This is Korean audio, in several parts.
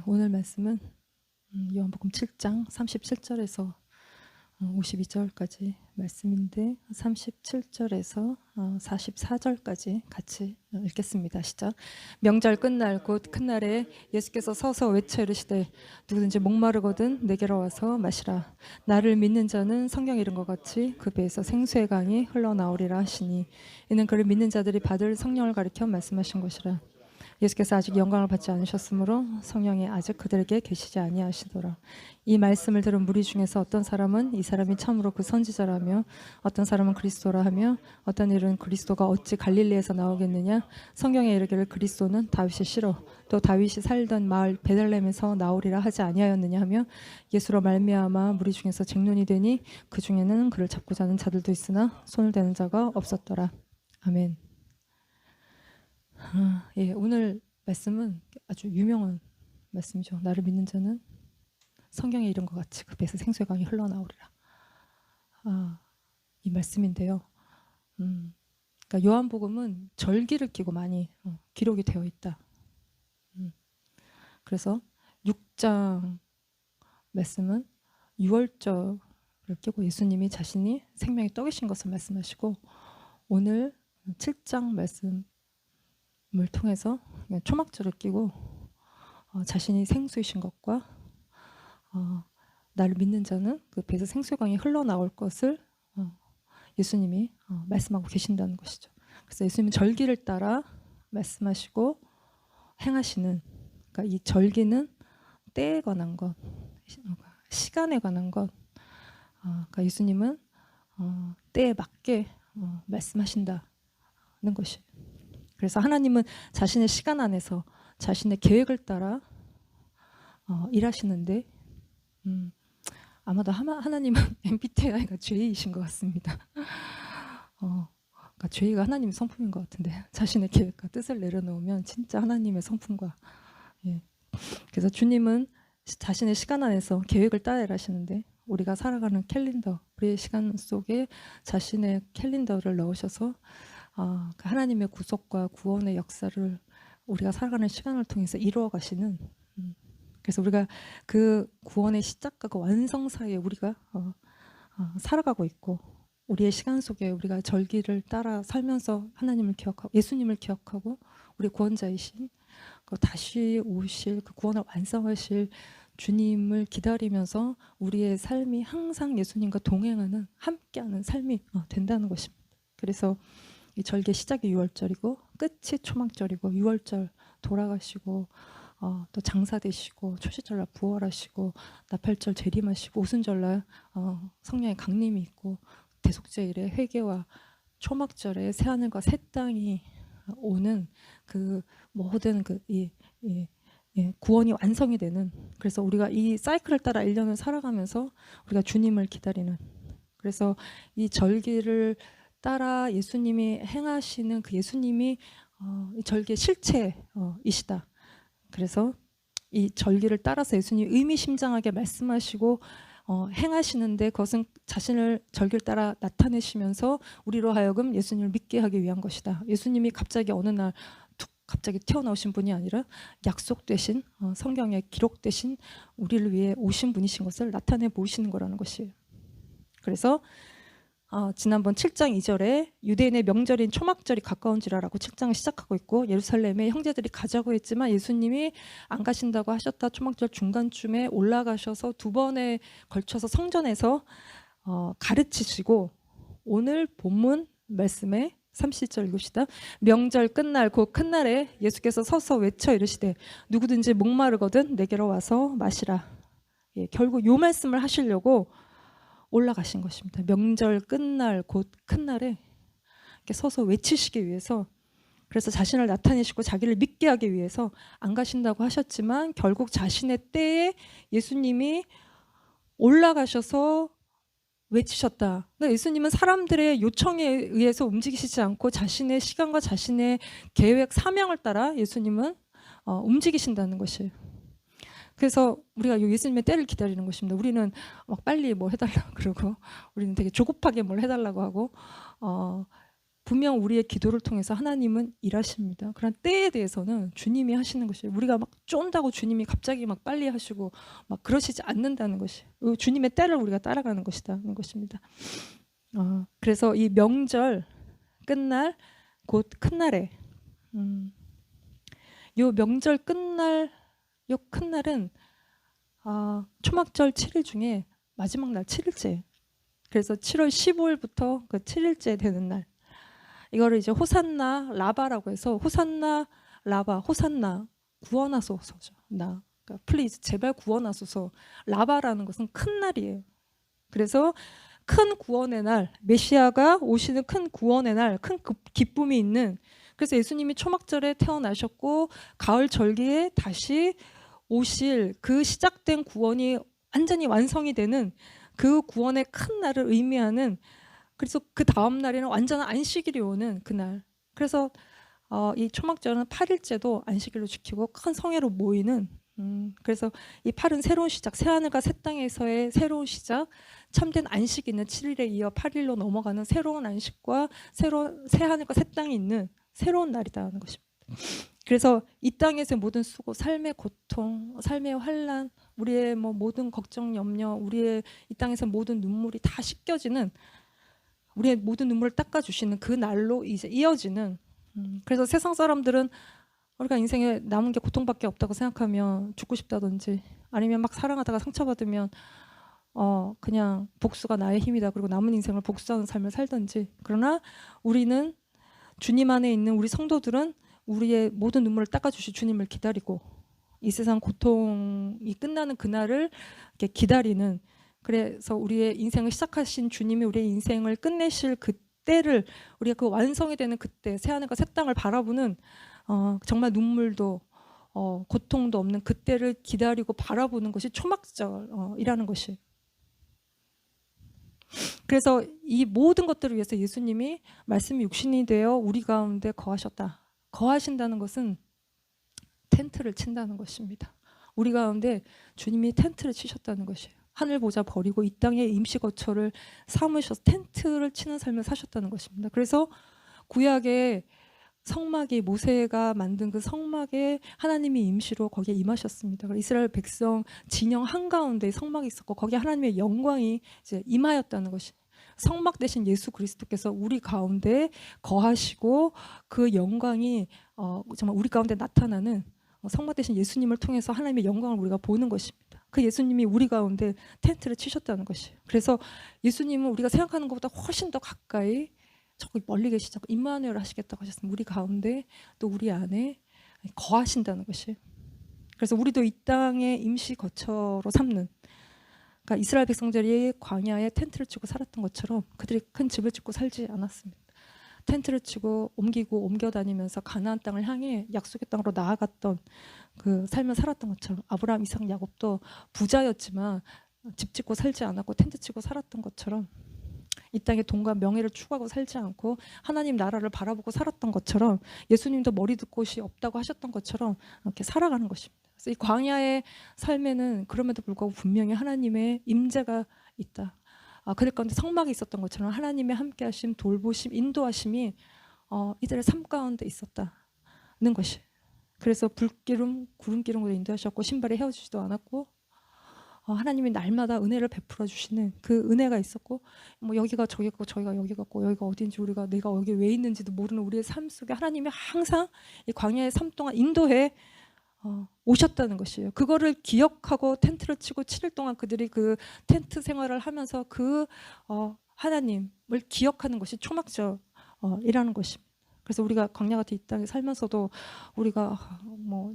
오늘 말씀은 요한복음 7장 37절에서 52절까지 말씀인데 37절에서 44절까지 같이 읽겠습니다. 시작. 명절 끝날 곧 큰 날에 예수께서 서서 외쳐 이르시되 누구든지 목마르거든 내게로 와서 마시라. 나를 믿는 자는 성경에 이른 것 같이 그 배에서 생수의 강이 흘러나오리라 하시니 이는 그를 믿는 자들이 받을 성령을 가리켜 말씀하신 것이라. 예수께서 아직 영광을 받지 않으셨으므로 성령이 아직 그들에게 계시지 아니하시더라. 이 말씀을 들은 무리 중에서 어떤 사람은 이 사람이 참으로 그 선지자라며 어떤 사람은 그리스도라 하며 어떤 이는 그리스도가 어찌 갈릴리에서 나오겠느냐. 성경에 이르기를 그리스도는 다윗의 씨로 또 다윗이 살던 마을 베들레헴에서 나오리라 하지 아니하였느냐 하며 예수로 말미암아 무리 중에서 쟁론이 되니 그 중에는 그를 잡고자 하는 자들도 있으나 손을 대는 자가 없었더라. 아멘. 오늘 말씀은 아주 유명한 말씀이죠. 나를 믿는 자는 성경에 이른 것 같이 그 배에서 생수의 강이 흘러나오리라. 이 말씀인데요. 그러니까 요한복음은 절기를 끼고 많이 기록이 되어 있다. 그래서 6장 말씀은 6월절을 끼고 예수님이 자신이 생명의 떡이신 것을 말씀하시고, 오늘 7장 말씀 을 통해서 초막절을 끼고 자신이 생수이신 것과 나를 믿는 자는 그 배에서 생수강이 흘러나올 것을 예수님이 말씀하고 계신다는 것이죠. 그래서 예수님은 절기를 따라 말씀하시고 행하시는, 그러니까 이 절기는 때에 관한 것, 시간에 관한 것, 그러니까 예수님은 때에 맞게 말씀하신다는 것이. 그래서 하나님은 자신의 시간 안에서 자신의 계획을 따라 일하시는데, 아마도 하나님은 MBTI가 J이신 것 같습니다. 그러니까 J가 하나님의 성품인 것 같은데, 자신의 계획과 뜻을 내려놓으면 진짜 하나님의 성품과. 그래서 주님은 자신의 시간 안에서 계획을 따라 일하시는데, 우리가 살아가는 캘린더, 우리의 시간 속에 자신의 캘린더를 넣으셔서 하나님의 구속과 구원의 역사를 우리가 살아가는 시간을 통해서 이루어 가시는, 그래서 우리가 그 구원의 시작과 그 완성 사이에 우리가 살아가고 있고, 우리의 시간 속에 우리가 절기를 따라 살면서 하나님을 기억하고 예수님을 기억하고 우리 구원자이신 그 다시 오실 그 구원을 완성하실 주님을 기다리면서 우리의 삶이 항상 예수님과 동행하는, 함께하는 삶이 된다는 것입니다. 그래서 이 절기의 시작이 6월절이고 끝이 초막절이고, 6월절 돌아가시고 또 장사 되시고, 초시절날 부활하시고, 나팔절 재림하시고, 오순절날 성령의 강림이 있고, 대속죄일에 회개와 초막절에 새하늘과 새 땅이 오는 그 모든 구원이 완성이 되는, 그래서 우리가 이 사이클을 따라 1년을 살아가면서 우리가 주님을 기다리는, 그래서 이 절기를 따라 예수님이 행하시는 그 예수님이 이 절기의 실체이시다. 그래서 이 절기를 따라서 예수님이 의미심장하게 말씀하시고 행하시는데, 그것은 자신을 절기를 따라 나타내시면서 우리로 하여금 예수님을 믿게 하기 위한 것이다. 예수님이 갑자기 어느 날 갑자기 튀어나오신 분이 아니라 약속되신, 성경에 기록되신 우리를 위해 오신 분이신 것을 나타내 보이시는 거라는 것이에요. 그래서 지난번 7장 2절에 유대인의 명절인 초막절이 가까운지라라고 7장을 시작하고 있고, 예루살렘에 형제들이 가자고 했지만 예수님이 안 가신다고 하셨다. 초막절 중간쯤에 올라가셔서 2번에 걸쳐서 성전에서 가르치시고, 오늘 본문 말씀에 30절 읽읍시다. 명절 끝날 곧 큰 날에 예수께서 서서 외쳐 이르시되 누구든지 목마르거든 내게로 와서 마시라. 결국 요 말씀을 하시려고 올라가신 것입니다. 명절 끝날 곧 큰 날에 이렇게 서서 외치시기 위해서, 그래서 자신을 나타내시고 자기를 믿게 하기 위해서 안 가신다고 하셨지만 결국 자신의 때에 예수님이 올라가셔서 외치셨다. 그러니까 예수님은 사람들의 요청에 의해서 움직이시지 않고 자신의 시간과 자신의 계획, 사명을 따라 예수님은 움직이신다는 것이에요. 그래서 우리가 예수님의 때를 기다리는 것입니다. 우리는 막 빨리 뭐 해달라고 그러고, 우리는 되게 조급하게 뭘 해달라고 하고, 분명 우리의 기도를 통해서 하나님은 일하십니다. 그런 때에 대해서는 주님이 하시는 것이에요. 우리가 막 쫀다고 주님이 갑자기 막 빨리 하시고 막 그러시지 않는다는 것이, 주님의 때를 우리가 따라가는 것이다는 것입니다. 그래서 이 명절 끝날 곧 큰 날에, 요 명절 끝날, 요 큰 날은 초막절 7일 중에 마지막 날 7일째. 그래서 7월 15일부터 그 7일째 되는 날. 이거를 이제 호산나 라바라고 해서, 호산나 라바, 호산나 구원하소서죠. 그러니까 플리즈 제발 구원하소서. 라바라는 것은 큰 날이에요. 그래서 큰 구원의 날, 메시아가 오시는 큰 구원의 날, 큰 기쁨이 있는, 그래서 예수님이 초막절에 태어나셨고 가을 절기에 다시 오실 그 시작된 구원이 완전히 완성이 되는 그 구원의 큰 날을 의미하는, 그래서 그 다음 날에는 완전한 안식일이 오는 그날. 그래서 이 초막절은 8일째도 안식일로 지키고 큰 성회로 모이는, 그래서 이 8은 새로운 시작, 새하늘과 새 땅에서의 새로운 시작, 참된 안식이 있는 7일에 이어 8일로 넘어가는 새로운 안식과 새로운 새하늘과 새 땅이 있는 새로운 날이다는 것입니다. 그래서 이 땅에서의 모든 수고, 삶의 고통, 삶의 환난, 우리의 모든 걱정, 염려, 우리의 이 땅에서 모든 눈물이 다 씻겨지는, 우리의 모든 눈물을 닦아주시는 그 날로 이제 이어지는. 그래서 세상 사람들은 우리가 인생에 남은 게 고통밖에 없다고 생각하면 죽고 싶다든지, 아니면 막 사랑하다가 상처받으면 그냥 복수가 나의 힘이다, 그리고 남은 인생을 복수하는 삶을 살든지. 그러나 우리는, 주님 안에 있는 우리 성도들은 우리의 모든 눈물을 닦아주실 주님을 기다리고, 이 세상 고통이 끝나는 그날을 이렇게 기다리는, 그래서 우리의 인생을 시작하신 주님이 우리의 인생을 끝내실 그때를, 우리가 그 완성이 되는 그때, 새하늘과 새 땅을 바라보는, 정말 눈물도 고통도 없는 그때를 기다리고 바라보는 것이 초막절이라는 것이. 그래서 이 모든 것들을 위해서 예수님이 말씀이 육신이 되어 우리 가운데 거하셨다. 거하신다는 것은 텐트를 친다는 것입니다. 우리 가운데 주님이 텐트를 치셨다는 것이에요. 하늘 보좌 버리고 이 땅에 임시 거처를 삼으셔서 텐트를 치는 삶을 사셨다는 것입니다. 그래서 구약의 성막이, 모세가 만든 그 성막에 하나님이 임시로 거기에 임하셨습니다. 이스라엘 백성 진영 한가운데 성막이 있었고 거기에 하나님의 영광이 이제 임하였다는 것이, 성막 대신 예수 그리스도께서 우리 가운데 거하시고 그 영광이 정말 우리 가운데 나타나는, 성막 대신 예수님을 통해서 하나님의 영광을 우리가 보는 것입니다. 그 예수님이 우리 가운데 텐트를 치셨다는 것이에요. 그래서 예수님은 우리가 생각하는 것보다 훨씬 더 가까이, 저기 멀리 계시죠. 임마누엘 하시겠다고 하셨습니다. 우리 가운데 또 우리 안에 거하신다는 것이. 그래서 우리도 이 땅에 임시 거처로 삼는, 그러니까 이스라엘 백성들이 광야에 텐트를 치고 살았던 것처럼 그들이 큰 집을 짓고 살지 않았습니다. 텐트를 치고 옮기고 옮겨 다니면서 가나안 땅을 향해 약속의 땅으로 나아갔던 그 삶을 살았던 것처럼, 아브라함, 이삭, 야곱도 부자였지만 집 짓고 살지 않았고 텐트 치고 살았던 것처럼, 이 땅의 돈과 명예를 추구하고 살지 않고 하나님 나라를 바라보고 살았던 것처럼, 예수님도 머리 둘 곳이 없다고 하셨던 것처럼 이렇게 살아가는 것입니다. 그래서 이 광야의 삶에는 그럼에도 불구하고 분명히 하나님의 임재가 있다. 그들 가운데 성막이 있었던 것처럼 하나님의 함께하심, 돌보심, 인도하심이 이들의 삶 가운데 있었다는 것이. 그래서 불기름, 구름기름으로 인도하셨고 신발이 헤어지지도 않았고, 하나님이 날마다 은혜를 베풀어 주시는 그 은혜가 있었고, 여기가 저기 있고 저기가 여기 같고 여기가 어딘지, 내가 여기 왜 있는지도 모르는 우리의 삶 속에 하나님이 항상 이 광야의 삶 동안 인도해 오셨다는 것이에요. 그거를 기억하고 텐트를 치고 7일 동안 그들이 그 텐트 생활을 하면서 그 하나님을 기억하는 것이 초막절이라는 것입니다. 그래서 우리가 광야 같은 이 땅에 살면서도 우리가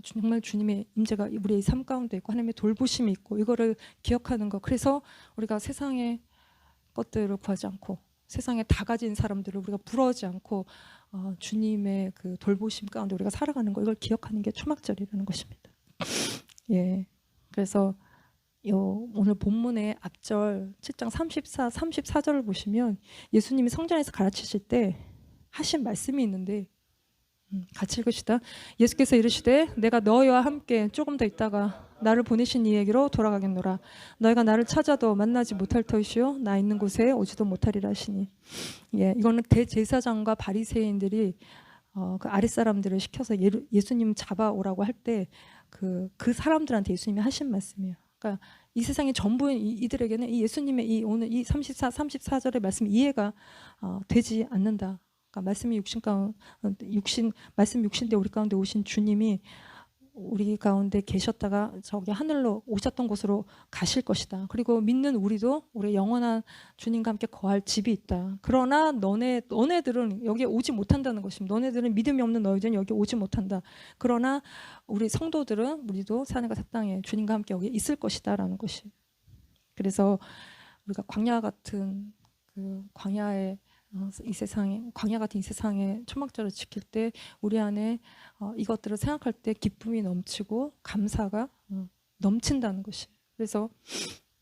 정말 주님의 임재가 우리의 삶 가운데 있고 하나님의 돌보심이 있고 이거를 기억하는 것. 그래서 우리가 세상의 것들을 구하지 않고 세상에 다 가진 사람들을 우리가 부러워하지 않고 주님의 그 돌보심 가운데 우리가 살아가는 거, 이걸 기억하는 게 초막절이라는 것입니다. 예, 그래서 오늘 본문의 앞절 7장 34, 34절을 보시면 예수님이 성전에서 가르치실 때 하신 말씀이 있는데, 같이 읽으시다. 예수께서 이르시되 내가 너희와 함께 조금 더 있다가 나를 보내신 이에게로 돌아가겠노라. 너희가 나를 찾아도 만나지 못할 터이시요 나 있는 곳에 오지도 못하리라 하시니. 예, 이거는 대제사장과 바리새인들이 그 아랫사람들을 시켜서 예수님 잡아오라고 할 때 그 사람들한테 예수님이 하신 말씀이에요. 그러니까 이 세상의 전부인 이들에게는 이 예수님의 이 오늘 이 34절의 말씀이 이해가 되지 않는다. 그러니까 말씀이 말씀 육신대 우리 가운데 오신 주님이 우리 가운데 계셨다가 저기 하늘로 오셨던 곳으로 가실 것이다. 그리고 믿는 우리도 우리 영원한 주님과 함께 거할 집이 있다. 그러나 너네들은 여기에 오지 못한다는 것입니다. 너네들은 믿음이 없는 너희들은 여기 오지 못한다. 그러나 우리 성도들은 우리도 산에가 새 땅에 주님과 함께 여기 있을 것이다라는 것이. 그래서 우리가 광야 같은 그 광야의 이 세상에 광야 같은 이 세상에 초막절을 지킬 때 우리 안에 이것들을 생각할 때 기쁨이 넘치고 감사가 넘친다는 것이. 그래서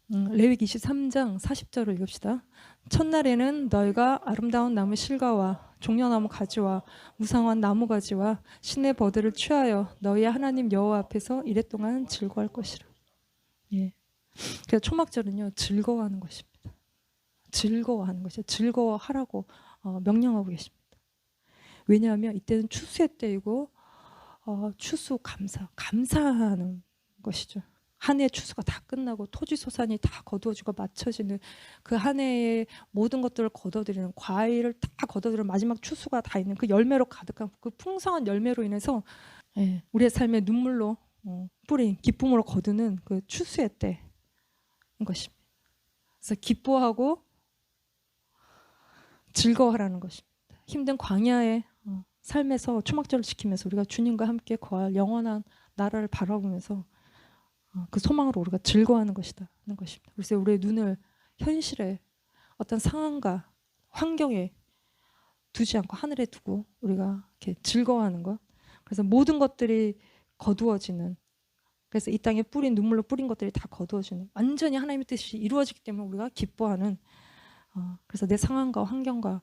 레위기 23장 40절을 읽읍시다. 첫날에는 너희가 아름다운 나무 실과와 종려나무 가지와 무성한 나무 가지와 신의 버들을 취하여 너희의 하나님 여호와 앞에서 이랫동안 즐거워할 것이라. 예. 그래서 초막절은요 즐거워하는 것입니다. 즐거워하는 것이죠. 즐거워하라고 명령하고 계십니다. 왜냐하면 이때는 추수의 때이고 추수 감사하는 것이죠. 한 해 추수가 다 끝나고 토지소산이 다 거두어지고 맞춰지는 그 한 해의 모든 것들을 거둬들이는 과일을 다 거둬들이는 마지막 추수가 다 있는 그 열매로 가득한 그 풍성한 열매로 인해서 우리의 삶의 눈물로 뿌린 기쁨으로 거두는 그 추수의 때인 것입니다. 그래서 기뻐하고 즐거워하라는 것입니다. 힘든 광야의 삶에서 초막절을 지키면서 우리가 주님과 함께 거할 영원한 나라를 바라보면서 그 소망으로 우리가 즐거워하는 것이다 하는 것입니다. 그래서 우리의 눈을 현실의 어떤 상황과 환경에 두지 않고 하늘에 두고 우리가 이렇게 즐거워하는 것. 그래서 모든 것들이 거두어지는, 그래서 이 땅에 눈물로 뿌린 것들이 다 거두어지는, 완전히 하나님의 뜻이 이루어지기 때문에 우리가 기뻐하는. 그래서 내 상황과 환경과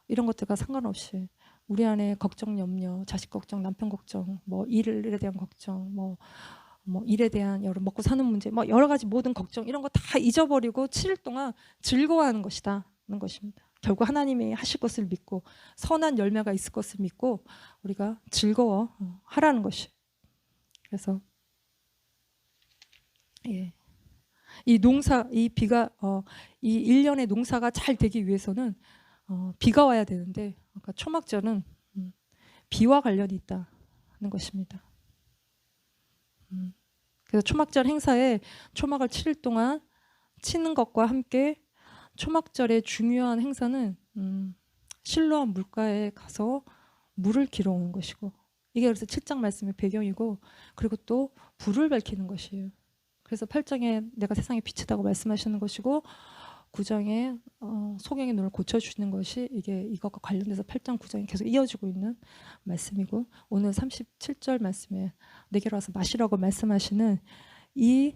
이런 것들과 상관없이 우리 안에 걱정, 염려, 자식 걱정, 남편 걱정, 뭐 일에 대한 걱정, 뭐 일에 대한 여러 먹고 사는 문제, 뭐 여러 가지 모든 걱정 이런 거 다 잊어버리고 7일 동안 즐거워하는 것이다는 것입니다. 결국 하나님이 하실 것을 믿고 선한 열매가 있을 것을 믿고 우리가 즐거워하라는 것이. 그래서 이 비가 이 1년의 농사가 잘 되기 위해서는 비가 와야 되는데, 그러니까 초막절은 비와 관련이 있다는 것입니다. 그래서 초막절 행사에 초막을 7일 동안 치는 것과 함께 초막절의 중요한 행사는 실로암 물가에 가서 물을 길어오는 것이고, 이게 그래서 7장 말씀의 배경이고, 그리고 또 불을 밝히는 것이에요. 그래서 8장에 내가 세상의 빛이다고 말씀하시는 것이고, 9장에 소경의 눈을 고쳐주시는 것이 이것과 관련돼서 8장 9장이 계속 이어지고 있는 말씀이고, 오늘 37절 말씀에 내게로 와서 마시라고 말씀하시는 이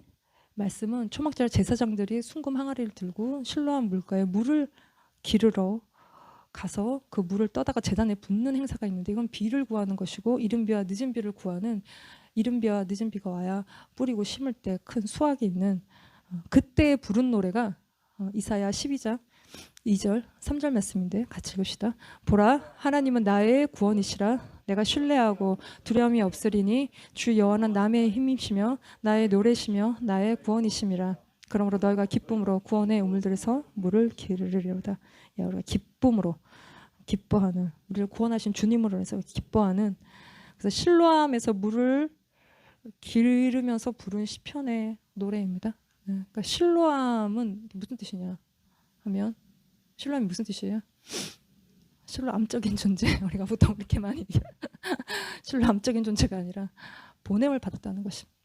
말씀은 초막절 제사장들이 순금 항아리를 들고 실로암 물가에 물을 기르러 가서 그 물을 떠다가 제단에 붓는 행사가 있는데, 이건 비를 구하는 것이고, 이른 비와 늦은 비를 구하는, 이른 비와 늦은 비가 와야 뿌리고 심을 때 큰 수확이 있는 그때 부른 노래가 이사야 12장 2절 3절 말씀인데 같이 읽읍시다. 보라, 하나님은 나의 구원이시라. 내가 신뢰하고 두려움이 없으리니 주 여호와는 남의 힘이시며 나의 노래시며 나의 구원이심이라. 그러므로 너희가 기쁨으로 구원의 우물들에서 물을 기르리로다. 우리가 기쁨으로 기뻐하는, 우리를 구원하신 주님으로 해서 기뻐하는, 그래서 실로암에서 물을 기르면서 부른 시편의 노래입니다. 그러니까 실로암은 무슨 뜻이냐 하면, 실로암이 무슨 뜻이에요? 실로암적인 존재. 우리가 보통 이렇게 많이 실로암적인 존재가 아니라 보냄을 받았다는 것입니다.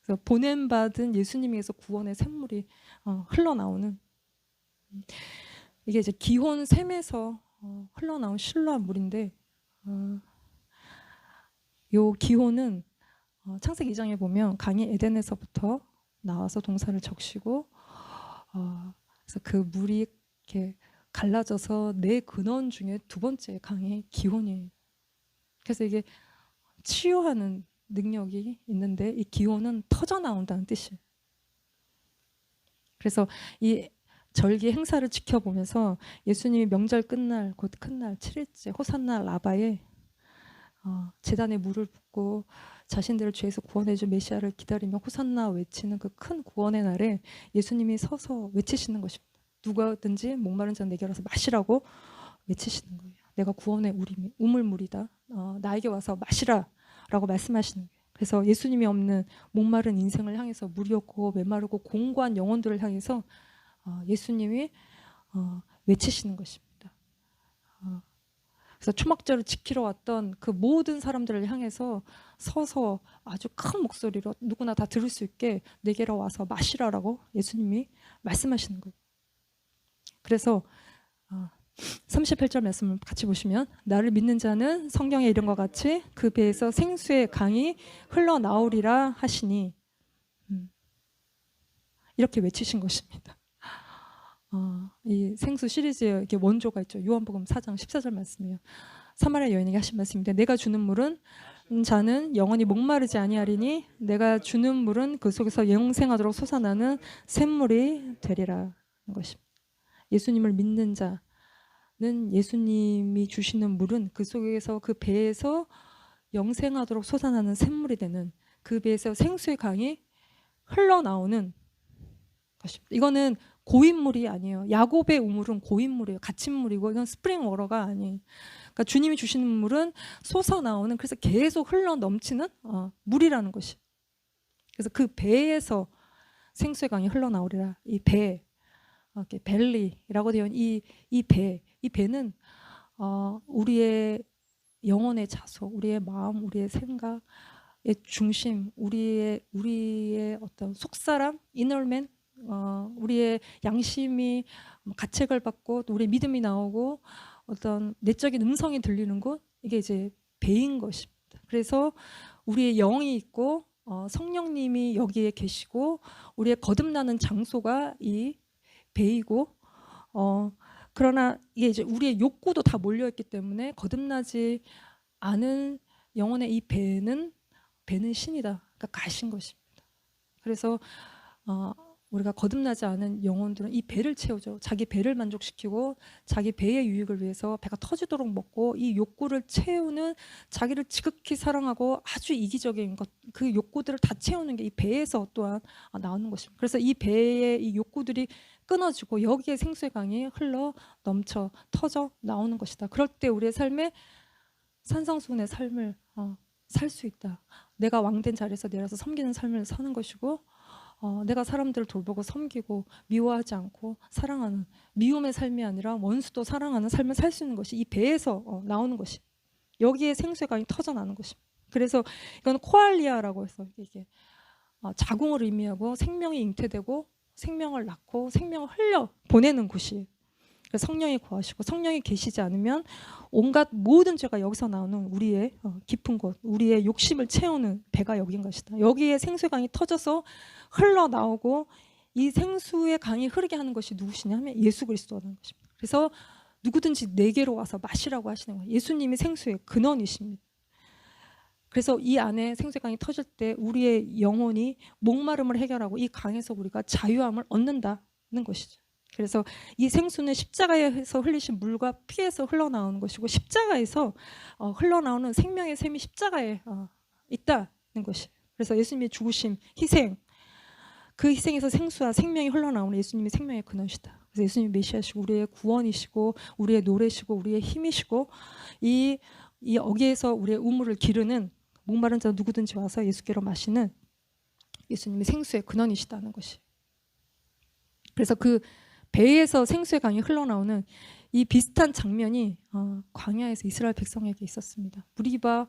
그래서 보냄받은 예수님에게서 구원의 샘물이 흘러나오는, 이게 이제 기혼 샘에서 흘러나온 실로암 물인데, 요 기혼은 창세기 2장에 보면 강이 에덴에서부터 나와서 동산을 적시고, 그래서 그 물이 이렇게 갈라져서 네 근원 중에 두 번째 강이 기혼이에요. 그래서 이게 치유하는 능력이 있는데 이 기호는 터져 나온다는 뜻이에요. 그래서 이 절기 행사를 지켜보면서 예수님이 명절 끝날 곧 큰날 7일째 호산나 라바에 제단에 물을 붓고 자신들을 죄에서 구원해준 메시아를 기다리며 호산나 외치는 그 큰 구원의 날에 예수님이 서서 외치시는 것입니다. 누구든지 목마른 자는 내게 와서 마시라고 외치시는 거예요. 내가 구원의 우물물이다. 나에게 와서 마시라 라고 말씀하시는 거예요. 그래서 예수님이 없는 목마른 인생을 향해서 물이 없고 메마르고 공고한 영혼들을 향해서 예수님이 외치시는 것입니다. 그래서 초막절을 지키러 왔던 그 모든 사람들을 향해서 서서 아주 큰 목소리로 누구나 다 들을 수 있게 내게로 와서 마시라라고 예수님이 말씀하시는 거예요. 그래서 38절 말씀을 같이 보시면 나를 믿는 자는 성경의 이름과 같이 그 배에서 생수의 강이 흘러나오리라 하시니 이렇게 외치신 것입니다. 이 생수 시리즈에 이렇게 원조가 있죠. 요한복음 4장 14절 말씀이에요. 사마리아 여인에게 하신 말씀인데 내가 주는 물은 자는 영원히 목마르지 아니하리니 내가 주는 물은 그 속에서 영생하도록 솟아나는 샘물이 되리라 는 것입니다. 예수님을 믿는 자는 예수님이 주시는 물은 그 속에서 그 배에서 영생하도록 솟아나는 샘물이 되는 그 배에서 생수의 강이 흘러나오는 것입니다. 이거는 고인물이 아니에요. 야곱의 우물은 고인물이에요. 갇힌물이고 이건 스프링 워터가 아니에요. 그러니까 주님이 주시는 물은 솟아나오는 그래서 계속 흘러 넘치는 물이라는 것이. 그래서 그 배에서 생수의 강이 흘러나오리라. 이 배, 벨리라고 되어 있는 이 배는 우리의 영혼의 자소, 우리의 마음, 우리의 생각의 중심, 우리의 어떤 속사람, 이너맨, 우리의 양심이 가책을 받고 또 우리의 믿음이 나오고 어떤 내적인 음성이 들리는 곳, 이게 이제 배인 것입니다. 그래서 우리의 영이 있고 성령님이 여기에 계시고 우리의 거듭나는 장소가 이 배이고 그러나 이게 이제 우리의 욕구도 다 몰려있기 때문에 거듭나지 않은 영혼의 이 배는 신이다. 그러니까 가신 것입니다. 그래서 우리가 거듭나지 않은 영혼들은 이 배를 채우죠. 자기 배를 만족시키고 자기 배의 유익을 위해서 배가 터지도록 먹고 이 욕구를 채우는 자기를 지극히 사랑하고 아주 이기적인 것, 그 욕구들을 다 채우는 게 이 배에서 또한 나오는 것입니다. 그래서 이 배의 이 욕구들이 끊어지고 여기에 생수의 강이 흘러 넘쳐 터져 나오는 것이다. 그럴 때 우리의 삶에 산성수훈의 삶을 살 수 있다. 내가 왕된 자리에서 내려서 섬기는 삶을 사는 것이고 내가 사람들을 돌보고 섬기고 미워하지 않고 사랑하는 미움의 삶이 아니라 원수도 사랑하는 삶을 살 수 있는 것이 이 배에서 나오는 것이 여기에 생수의 강이 터져나는 것입니다. 그래서 이건 코알리아라고 해서 이게 자궁을 의미하고 생명이 잉태되고 생명을 낳고 생명을 흘려 보내는 곳이에요. 성령이 거하시고 성령이 계시지 않으면 온갖 모든 죄가 여기서 나오는 우리의 깊은 곳, 우리의 욕심을 채우는 배가 여긴 것이다. 여기에 생수의 강이 터져서 흘러나오고 이 생수의 강이 흐르게 하는 것이 누구시냐 하면 예수 그리스도라는 것입니다. 그래서 누구든지 내게로 와서 마시라고 하시는 거예요. 예수님이 생수의 근원이십니다. 그래서 이 안에 생수의 강이 터질 때 우리의 영혼이 목마름을 해결하고 이 강에서 우리가 자유함을 얻는다는 것이죠. 그래서 이 생수는 십자가에서 흘리신 물과 피에서 흘러나오는 것이고 십자가에서 흘러나오는 생명의 샘이 십자가에 있다는 것이에요. 그래서 예수님의 죽으심, 희생, 그 희생에서 생수와 생명이 흘러나오는 예수님이 생명의 근원이시다. 그래서 예수님이 메시아시고 우리의 구원이시고 우리의 노래시고 우리의 힘이시고 이 여기에서 우리의 우물을 기르는 목마른 자 누구든지 와서 예수께로 마시는 예수님이 생수의 근원이시다는 것이. 그래서 그 배에서 생수의 강이 흘러나오는 이 비슷한 장면이 광야에서 이스라엘 백성에게 있었습니다. 무리바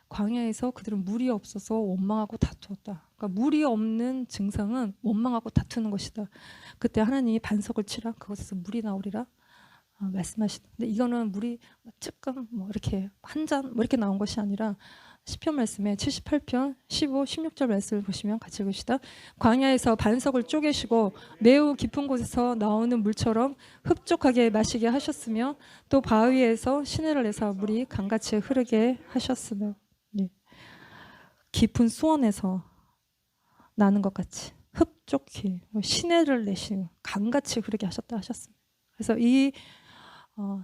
광야에서 그들은 물이 없어서 원망하고 다투었다. 그러니까 물이 없는 증상은 원망하고 다투는 것이다. 그때 하나님이 반석을 치라, 그것에서 물이 나오리라 말씀하시는데 이거는 물이 조금 이렇게 한 잔 이렇게 나온 것이 아니라 시편 말씀에 78편 15, 16절 말씀을 보시면 같이 읽으시다. 광야에서 반석을 쪼개시고 매우 깊은 곳에서 나오는 물처럼 흡족하게 마시게 하셨으며 또 바위에서 시내를 내서 물이 강같이 흐르게 하셨으며. 예. 깊은 수원에서 나는 것 같이 흡족히 시내를 내시고 강같이 흐르게 하셨다 하셨습니다. 그래서 이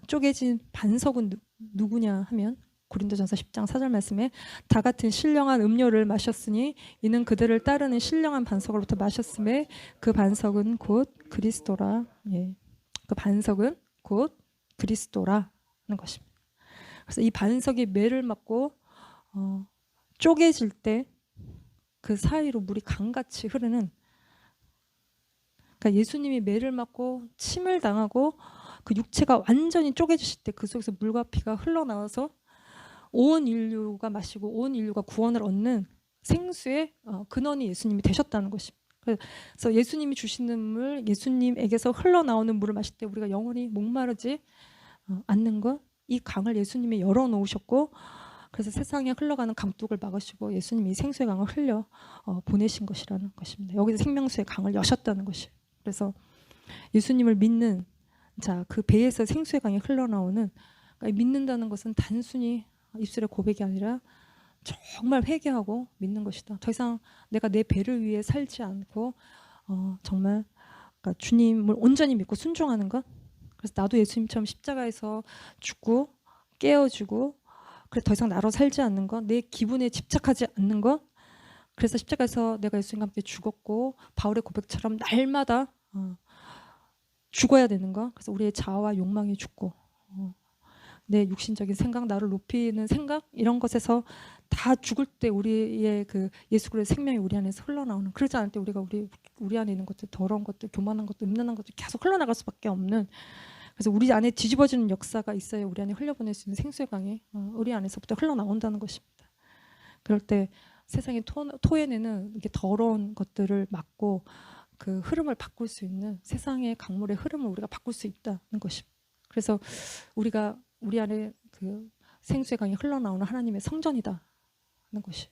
쪼개진 반석은 누구냐 하면 고린도전서 10장 4절 말씀에 다 같은 신령한 음료를 마셨으니 이는 그들을 따르는 신령한 반석으로부터 마셨음에 그 반석은 곧 그리스도라. 예. 그 반석은 곧 그리스도라는 것입니다. 그래서 이 반석이 매를 맞고 쪼개질 때 그 사이로 물이 강같이 흐르는, 그러니까 예수님이 매를 맞고 침을 당하고 그 육체가 완전히 쪼개지실 때 그 속에서 물과 피가 흘러나와서 온 인류가 마시고 온 인류가 구원을 얻는 생수의 근원이 예수님이 되셨다는 것입니다. 그래서 예수님이 주시는 물, 예수님에게서 흘러나오는 물을 마실 때 우리가 영원히 목마르지 않는 것, 이 강을 예수님이 열어놓으셨고, 그래서 세상에 흘러가는 강둑을 막으시고 예수님이 생수의 강을 흘려 보내신 것이라는 것입니다. 여기서 생명수의 강을 여셨다는 것이에요. 그래서 예수님을 믿는 자, 그 배에서 생수의 강이 흘러나오는, 그러니까 믿는다는 것은 단순히 입술의 고백이 아니라 정말 회개하고 믿는 것이다. 더 이상 내가 내 배를 위해 살지 않고 정말 그러니까 주님을 온전히 믿고 순종하는 것. 그래서 나도 예수님처럼 십자가에서 죽고 깨어지고, 그래서 더 이상 나로 살지 않는 것, 내 기분에 집착하지 않는 것. 그래서 십자가에서 내가 예수님과 함께 죽었고 바울의 고백처럼 날마다 죽어야 되는 것. 그래서 우리의 자아와 욕망이 죽고 내 육신적인 생각, 나를 높이는 생각, 이런 것에서 다 죽을 때 우리의 그 예수 그리스도의 생명이 우리 안에서 흘러나오는, 그러지 않을 때 우리가 우리 안에 있는 것들, 더러운 것들, 교만한 것들, 음란한 것들 계속 흘러나갈 수밖에 없는, 그래서 우리 안에 뒤집어지는 역사가 있어야 우리 안에 흘려보낼 수 있는 생수의 강이 우리 안에서부터 흘러나온다는 것입니다. 그럴 때 세상의 토해내는 이렇게 더러운 것들을 막고 그 흐름을 바꿀 수 있는, 세상의 강물의 흐름을 우리가 바꿀 수 있다는 것입니다. 그래서 우리가 우리 안에 그 생수의 강이 흘러나오는 하나님의 성전이다는 것이.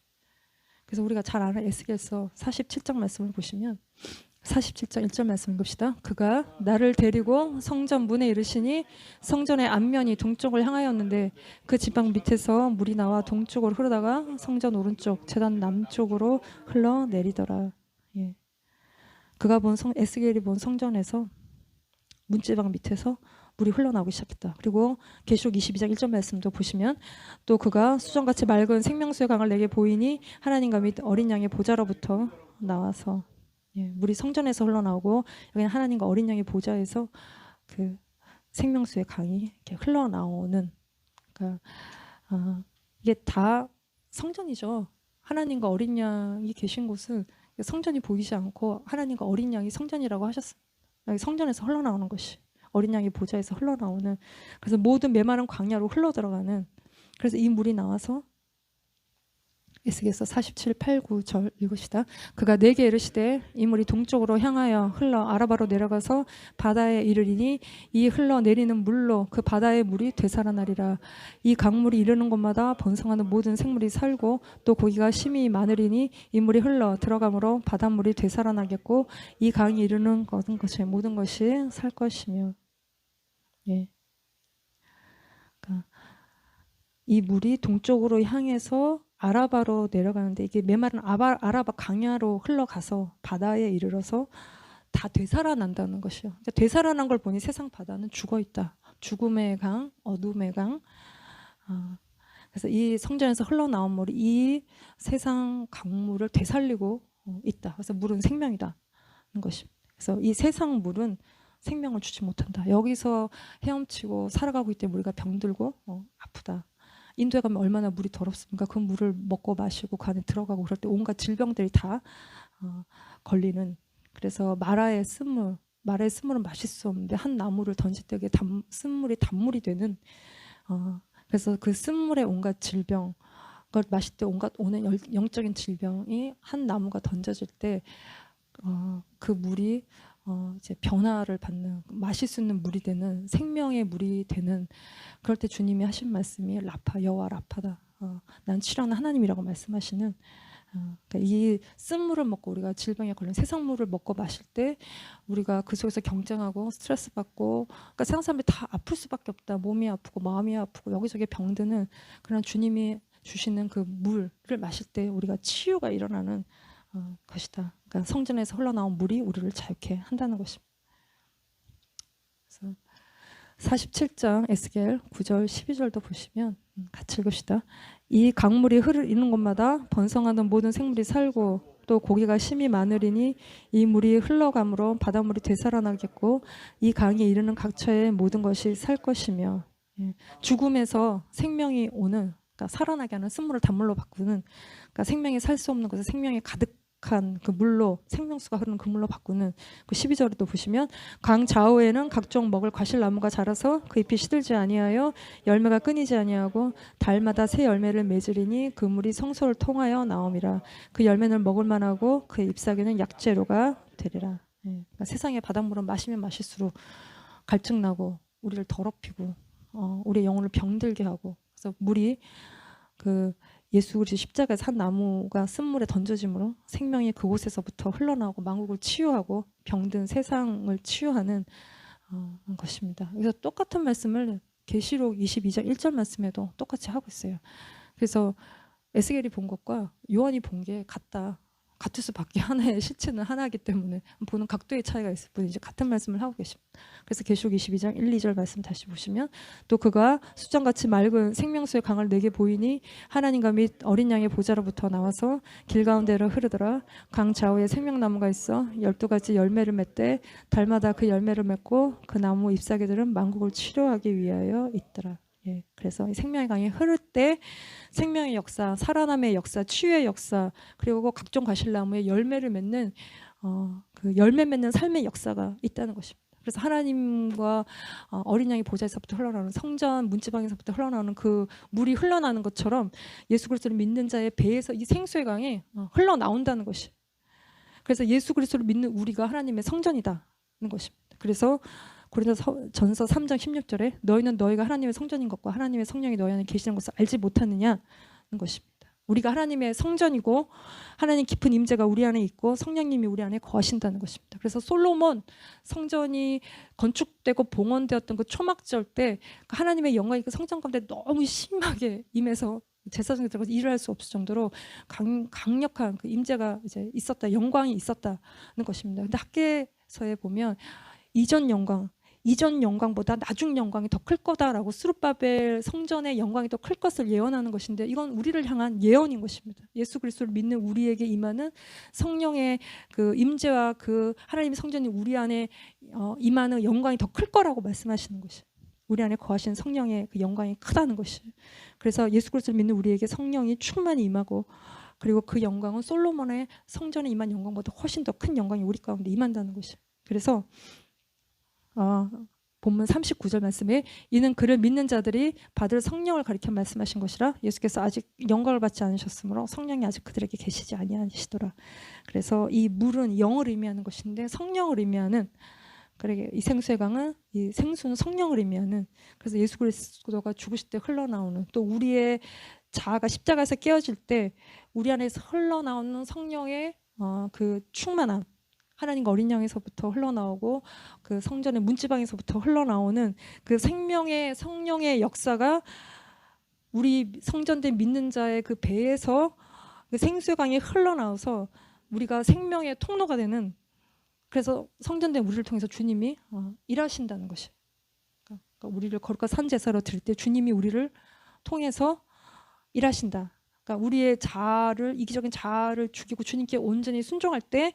그래서 우리가 잘 아는 에스겔서 47장 말씀을 보시면 47장 1절 말씀 읽읍시다. 그가 나를 데리고 성전 문에 이르시니 성전의 앞면이 동쪽을 향하였는데 그 지방 밑에서 물이 나와 동쪽으로 흐르다가 성전 오른쪽 제단 남쪽으로 흘러내리더라. 예. 그가 본 에스겔이 본 성전에서 문지방 밑에서 물이 흘러나오기 시작했다. 그리고 계시록 22장 1절 말씀도 보시면 또 그가 수정같이 맑은 생명수의 강을 내게 보이니 하나님과 및 어린 양의 보좌로부터 나와서, 예, 물이 성전에서 흘러나오고 여기는 하나님과 어린 양의 보좌에서 그 생명수의 강이 이렇게 흘러나오는, 그러니까 이게 다 성전이죠. 하나님과 어린 양이 계신 곳은 성전이 보이지 않고 하나님과 어린 양이 성전이라고 하셨습니다. 성전에서 흘러나오는 것이 어린 양의 보좌에서 흘러나오는, 그래서 모든 메마른 광야로 흘러들어가는, 그래서 이 물이 나와서 에스겔서 47, 8, 9절 읽으시다. 그가 내게 이르시되 이 물이 동쪽으로 향하여 흘러 아라바로 내려가서 바다에 이르리니 이 흘러내리는 물로 그 바다의 물이 되살아나리라. 이 강물이 이르는 곳마다 번성하는 모든 생물이 살고 또 고기가 심히 많으리니 이 물이 흘러 들어가므로 바닷물이 되살아나겠고 이 강이 이르는 것이 모든 것이 살 것이며. 예. 그러니까 이 물이 동쪽으로 향해서 아라바로 내려가는데 이게 메마른 아라바 강야로 흘러가서 바다에 이르러서 다 되살아난다는 것이요. 그러니까 되살아난 걸 보니 세상 바다는 죽어있다. 죽음의 강, 어둠의 강. 그래서 이 성전에서 흘러나온 물이 이 세상 강물을 되살리고 있다. 그래서 물은 생명이다는 것입니다. 그래서 이 세상 물은 생명을 주지 못한다. 여기서 헤엄치고 살아가고 있을 때 우리가 병들고 아프다. 인도에 가면 얼마나 물이 더럽습니까? 그 물을 먹고 마시고 그 안에 들어가고 그럴 때 온갖 질병들이 다 걸리는. 그래서 마라의 쓴물은 마실 수 없는데 한 나무를 던질 때 쓴물이 단물이 되는, 그래서 그 쓴물의 온갖 질병, 그걸 마실 때 온갖 오는 영적인 질병이 한 나무가 던져질 때 그 물이 이제 변화를 받는, 마실 수 있는 물이 되는, 생명의 물이 되는. 그럴 때 주님이 하신 말씀이 라파, 여호와 라파다. 난 치료하는 하나님이라고 말씀하시는. 그러니까 이 쓴물을 먹고 우리가 질병에 걸린 세상 물을 먹고 마실 때 우리가 그 속에서 경쟁하고 스트레스 받고, 그러니까 세상 사람들이 다 아플 수밖에 없다. 몸이 아프고 마음이 아프고 여기저기 병드는, 그런 주님이 주시는 그 물을 마실 때 우리가 치유가 일어나는 것이다. 그러니까 성전에서 흘러나온 물이 우리를 자유케 한다는 것입니다. 그래서 47장 에스겔 9절 12절도 보시면 같이 읽읍시다. 이 강물이 흐르는 곳마다 번성하는 모든 생물이 살고 또 고기가 심히 많으리니 이 물이 흘러감으로 바닷물이 되살아나겠고 이 강에 이르는 각처의 모든 것이 살 것이며 죽음에서 생명이 오는, 그러니까 살아나게 하는 쓴물을 단물로 바꾸는, 그러니까 생명이 살 수 없는 것을 생명이 가득한 그 물로, 생명수가 흐르는 그 물로 바꾸는 그 12절에도 보시면 강 좌우에는 각종 먹을 과실나무가 자라서 그 잎이 시들지 아니하여 열매가 끊이지 아니하고 달마다 새 열매를 맺으리니 그 물이 성소를 통하여 나옴이라. 그 열매는 먹을 만하고 그 잎사귀는 약재료가 되리라. 그러니까 세상의 바닷물은 마시면 마실수록 갈증나고 우리를 더럽히고 우리의 영혼을 병들게 하고, 그래서 물이 그 예수 그리스도 십자가에서 한 나무가 쓴물에 던져짐으로 생명이 그곳에서부터 흘러나오고 만국을 치유하고 병든 세상을 치유하는 것입니다. 그래서 똑같은 말씀을 계시록 22장 1절 말씀에도 똑같이 하고 있어요. 그래서 에스겔이 본 것과 요한이 본 게 같을 수밖에, 하나의 실체는 하나이기 때문에 보는 각도의 차이가 있을 뿐이지 같은 말씀을 하고 계십니다. 그래서 계시록 22장 1, 2절 말씀 다시 보시면 또 그가 숫장같이 맑은 생명수의 강을 내게 보이니 하나님과 및 어린 양의 보좌로부터 나와서 길 가운데로 흐르더라. 강 좌우에 생명나무가 있어 12가지 열매를 맺되 달마다 그 열매를 맺고 그 나무 잎사귀들은 만국을 치료하기 위하여 있더라. 그래서 이 생명의 강이 흐를 때 생명의 역사, 살아남의 역사, 치유의 역사, 그리고 각종 과실나무에 열매를 맺는 그 열매 맺는 삶의 역사가 있다는 것입니다. 그래서 하나님과 어린 양의 보좌에서부터 흘러나오는, 성전 문지방에서부터 흘러나오는 그 물이 흘러나오는 것처럼 예수 그리스도를 믿는 자의 배에서 이 생수의 강이 흘러나온다는 것이. 그래서 예수 그리스도를 믿는 우리가 하나님의 성전이다는 것입니다. 그래서 고린도전서 3장 16절에 너희는 너희가 하나님의 성전인 것과 하나님의 성령이 너희 안에 계시는 것을 알지 못하느냐는 것입니다. 우리가 하나님의 성전이고 하나님 깊은 임재가 우리 안에 있고 성령님이 우리 안에 거하신다는 것입니다. 그래서 솔로몬 성전이 건축되고 봉헌되었던 그 초막절 때 하나님의 영광이 그 성전 가운데 너무 심하게 임해서 제사장이 들어가서 일을 할 수 없을 정도로 강력한 그 임재가 이제 있었다, 영광이 있었다는 것입니다. 근데 학계서에 보면 이전 영광보다 나중 영광이 더 클 거다라고 스룹바벨 성전의 영광이 더 클 것을 예언하는 것인데, 이건 우리를 향한 예언인 것입니다. 예수 그리스도를 믿는 우리에게 임하는 성령의 그 임재와 그 하나님의 성전이 우리 안에 임하는 영광이 더 클 거라고 말씀하시는 것이, 우리 안에 거하신 성령의 그 영광이 크다는 것이. 그래서 예수 그리스도를 믿는 우리에게 성령이 충만히 임하고, 그리고 그 영광은 솔로몬의 성전에 임한 영광보다 훨씬 더 큰 영광이 우리 가운데 임한다는 것이. 그래서 본문 39절 말씀에 이는 그를 믿는 자들이 받을 성령을 가리켜 말씀하신 것이라. 예수께서 아직 영광을 받지 않으셨으므로 성령이 아직 그들에게 계시지 아니하시더라. 그래서 이 물은 영을 의미하는 것인데 성령을 의미하는, 그러게 이 생수의 강은, 이 생수는 성령을 의미하는, 그래서 예수 그리스도가 죽으실 때 흘러나오는, 또 우리의 자아가 십자가에서 깨어질 때 우리 안에서 흘러나오는 성령의 그 충만함, 하나님과 어린 양에서부터 흘러나오고 그 성전의 문지방에서부터 흘러나오는 그 생명의 성령의 역사가 우리 성전된 믿는 자의 그 배에서 그 생수의 강이 흘러나와서 우리가 생명의 통로가 되는, 그래서 성전된 우리를 통해서 주님이 일하신다는 것이. 그러니까 우리를 거룩한 산 제사로 드릴 때 주님이 우리를 통해서 일하신다. 그러니까 우리의 자아를, 이기적인 자아를 죽이고 주님께 온전히 순종할 때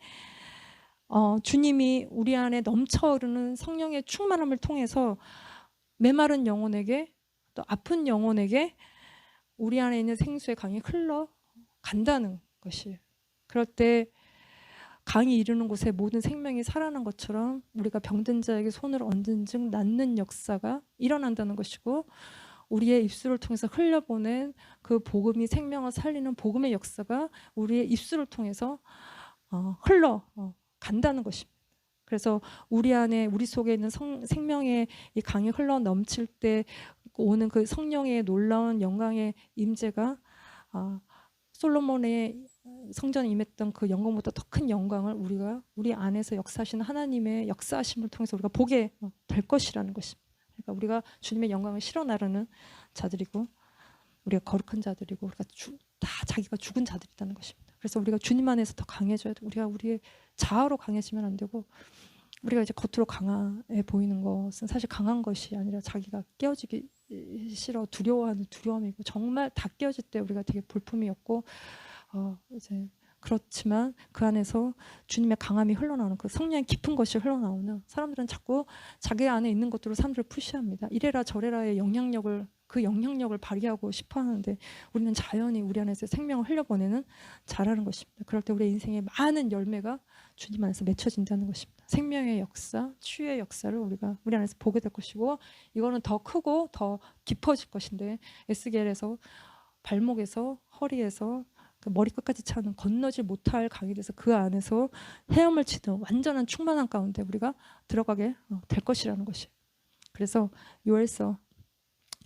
주님이 우리 안에 넘쳐흐르는 성령의 충만함을 통해서 메마른 영혼에게, 또 아픈 영혼에게 우리 안에 있는 생수의 강이 흘러간다는 것이. 그럴 때 강이 이르는 곳에 모든 생명이 살아난 것처럼 우리가 병든 자에게 손을 얹은 즉 낫는 역사가 일어난다는 것이고, 우리의 입술을 통해서 흘려보낸 그 복음이 생명을 살리는 복음의 역사가 우리의 입술을 통해서 흘러간다는 것입니다. 그래서 우리 안에, 우리 속에 있는 생명의 이 강이 흘러 넘칠 때 오는 그 성령의 놀라운 영광의 임재가 솔로몬의 성전에 임했던 그 영광보다 더 큰 영광을 우리가 우리 안에서 역사하시는 하나님의 역사하심을 통해서 우리가 보게 될 것이라는 것입니다. 그러니까 우리가 주님의 영광을 실어 나르는 자들이고, 우리가 거룩한 자들이고 우리가 다 자기가 죽은 자들이라는 것입니다. 그래서 우리가 주님 안에서 더 강해져야 돼. 우리가 우리의 자아로 강해지면 안 되고 우리가 이제 겉으로 강해 보이는 것은 사실 강한 것이 아니라 자기가 깨어지기 싫어 두려워하는 두려움이고 정말 다 깨어질 때 우리가 되게 볼품이었고 이제 그렇지만 그 안에서 주님의 강함이 흘러나오는 그 성령의 깊은 것이 흘러나오는 사람들은 자꾸 자기 안에 있는 것들로 사람들을 푸시합니다. 이래라 저래라의 그 영향력을 발휘하고 싶어 하는데 우리는 자연히 우리 안에서 생명을 흘려보내는 자라는 것입니다. 그럴 때 우리의 인생의 많은 열매가 주님 안에서 맺혀진다는 것입니다. 생명의 역사, 치유의 역사를 우리가 우리 안에서 보게 될 것이고 이거는 더 크고 더 깊어질 것인데 에스겔에서 발목에서 허리에서 머리 끝까지 차는 건너지 못할 강이 돼서 그 안에서 헤엄을 치는 완전한 충만한 가운데 우리가 들어가게 될 것이라는 것이. 그래서 요엘서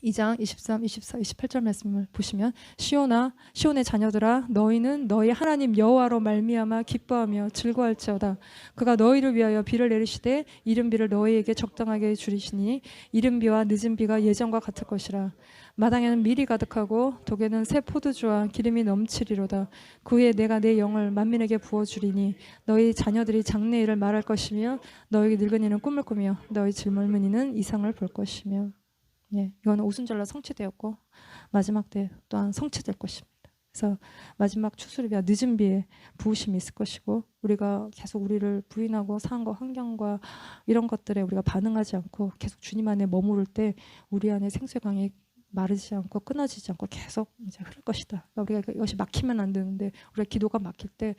2장 23, 24, 28절 말씀을 보시면 시온의 자녀들아 너희는 너희 하나님 여호와로 말미암아 기뻐하며 즐거워할지어다. 그가 너희를 위하여 비를 내리시되 이른 비를 너희에게 적당하게 주리시니 이른 비와 늦은 비가 예전과 같을 것이라. 마당에는 밀이 가득하고 독에는 새 포도주와 기름이 넘치리로다. 그 후에 내가 내 영을 만민에게 부어주리니 너희 자녀들이 장래일을 말할 것이며 너희 늙은이는 꿈을 꾸며 너희 젊은이는 이상을 볼 것이며. 예, 이거는 오순절날 성취되었고 마지막 때 또한 성취될 것입니다. 그래서 마지막 추수를 위한 늦은 비에 부으심이 있을 것이고 우리가 계속 우리를 부인하고 상황과 환경과 이런 것들에 우리가 반응하지 않고 계속 주님 안에 머무를 때 우리 안에 생수의 강이 마르지 않고 끊어지지 않고 계속 이제 흐를 것이다. 그러니까 우리가 이것이 막히면 안 되는데 우리가 기도가 막힐 때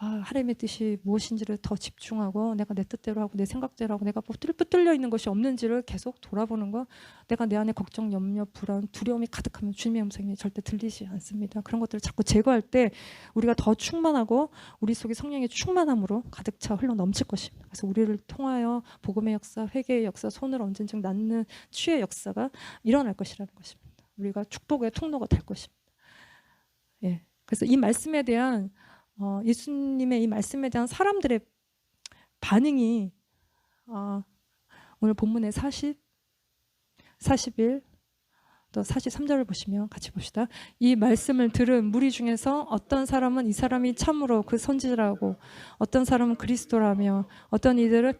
하나님의 뜻이 무엇인지를 더 집중하고 내가 내 뜻대로 하고 내 생각대로 하고 내가 붙들려 있는 것이 없는지를 계속 돌아보는 거. 내가 내 안에 걱정, 염려, 불안, 두려움이 가득하면 주님의 음성이 절대 들리지 않습니다. 그런 것들을 자꾸 제거할 때 우리가 더 충만하고 우리 속에 성령의 충만함으로 가득 차 흘러 넘칠 것입니다. 그래서 우리를 통하여 복음의 역사, 회개의 역사, 손을 얹은 즉 낫는 치유의 역사가 일어날 것이라는 것입니다. 우리가 축복의 통로가 될 것입니다. 예. 그래서 이 말씀에 대한 예수님의 이 말씀에 대한 사람들의 반응이 오늘 본문의 40, 41, 또 43절을 보시면 같이 봅시다. 이 말씀을 들은 무리 중에서 어떤 사람은 이 사람이 참으로 그 선지자라고 어떤 사람은 그리스도라며 어떤 이들은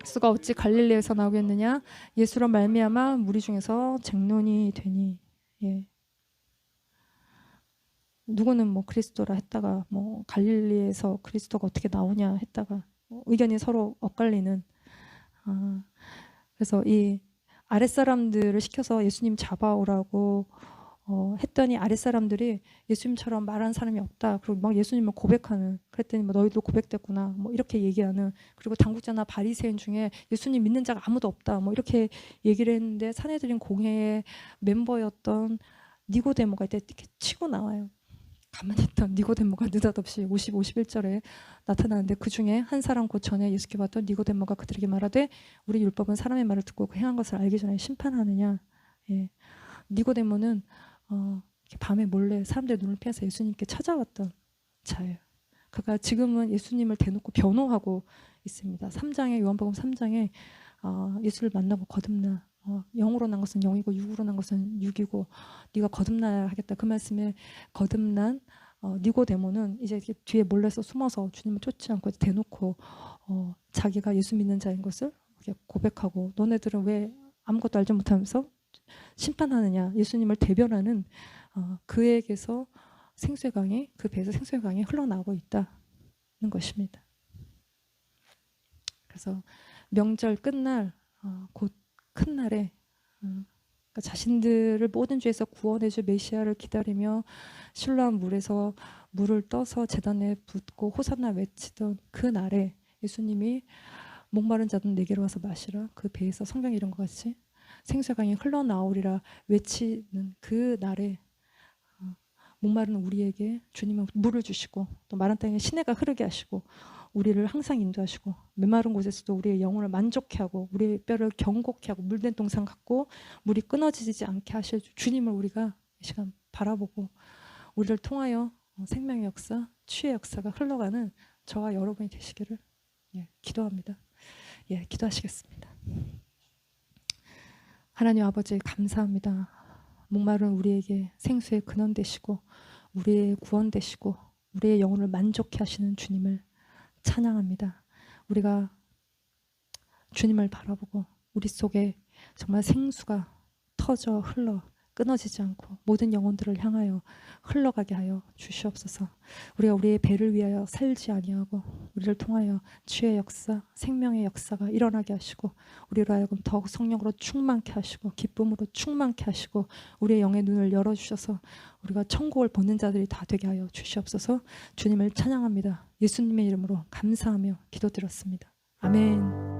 예수가 어찌 갈릴리에서 나오겠느냐 예수로 말미암아 무리 중에서 쟁론이 되니. 예. 누구는 뭐 그리스도라 했다가 뭐 갈릴리에서 그리스도가 어떻게 나오냐 했다가 의견이 서로 엇갈리는. 그래서 이 아랫사람들을 시켜서 예수님 잡아오라고 했더니 아랫사람들이 예수님처럼 말하는 사람이 없다. 그리고 막 예수님을 고백하는. 그랬더니 뭐 너희도 고백됐구나. 뭐 이렇게 얘기하는. 그리고 당국자나 바리새인 중에 예수님 믿는 자가 아무도 없다. 뭐 이렇게 얘기를 했는데 사내들인 공회의 멤버였던 니고데모가 이렇게 치고 나와요. 가만히 있던 니고데모가 느닷없이 50, 51절에 나타나는데 그 중에 한 사람 곧 전에 예수께 봤던 니고데모가 그들에게 말하되 우리 율법은 사람의 말을 듣고 그 행한 것을 알기 전에 심판하느냐. 예. 니고데모는 밤에 몰래 사람들의 눈을 피해서 예수님께 찾아왔던 자예요. 그가 지금은 예수님을 대놓고 변호하고 있습니다. 3장에 요한복음 3장에 예수를 만나고 거듭나 영으로 난 것은 영이고 육으로 난 것은 육이고 네가 거듭나야 하겠다. 그 말씀에 거듭난 니고데모는 이제 뒤에 몰래서 숨어서 주님을 쫓지 않고 대놓고 자기가 예수 믿는 자인 것을 고백하고 너네들은 왜 아무것도 알지 못하면서 심판하느냐. 예수님을 대변하는 그에게서 생수의 강이 그 배에서 생수의 강이 흘러나오고 있다는 것입니다. 그래서 명절 끝날 곧 큰 날에 그러니까 자신들을 모든 죄에서 구원해줄 메시아를 기다리며 신라한 물에서 물을 떠서 제단에 붓고 호산나 외치던 그 날에 예수님이 목마른 자는 내게로 와서 마시라. 그 배에서 성경에 이런 것 같이 생수의 강이 흘러나오리라 외치는 그 날에 목마른 우리에게 주님은 물을 주시고 또 마른 땅에 시내가 흐르게 하시고 우리를 항상 인도하시고 메마른 곳에서도 우리의 영혼을 만족해 하고 우리의 뼈를 경곡해 하고 물된 동상 같고 물이 끊어지지 않게 하실 주님을 우리가 이 시간 바라보고 우리를 통하여 생명의 역사, 치유의 역사가 흘러가는 저와 여러분이 되시기를 기도합니다. 기도하시겠습니다. 하나님 아버지 감사합니다. 목마른 우리에게 생수의 근원 되시고 우리의 구원 되시고 우리의 영혼을 만족해 하시는 주님을 찬양합니다. 우리가 주님을 바라보고 우리 속에 정말 생수가 터져 흘러 끊어지지 않고 모든 영혼들을 향하여 흘러가게 하여 주시옵소서. 우리가 우리의 배를 위하여 살지 아니하고 우리를 통하여 주의 역사, 생명의 역사가 일어나게 하시고 우리로 하여금 더욱 성령으로 충만케 하시고 기쁨으로 충만케 하시고 우리의 영의 눈을 열어주셔서 우리가 천국을 보는 자들이 다 되게 하여 주시옵소서. 주님을 찬양합니다. 예수님의 이름으로 감사하며 기도드렸습니다. 아멘.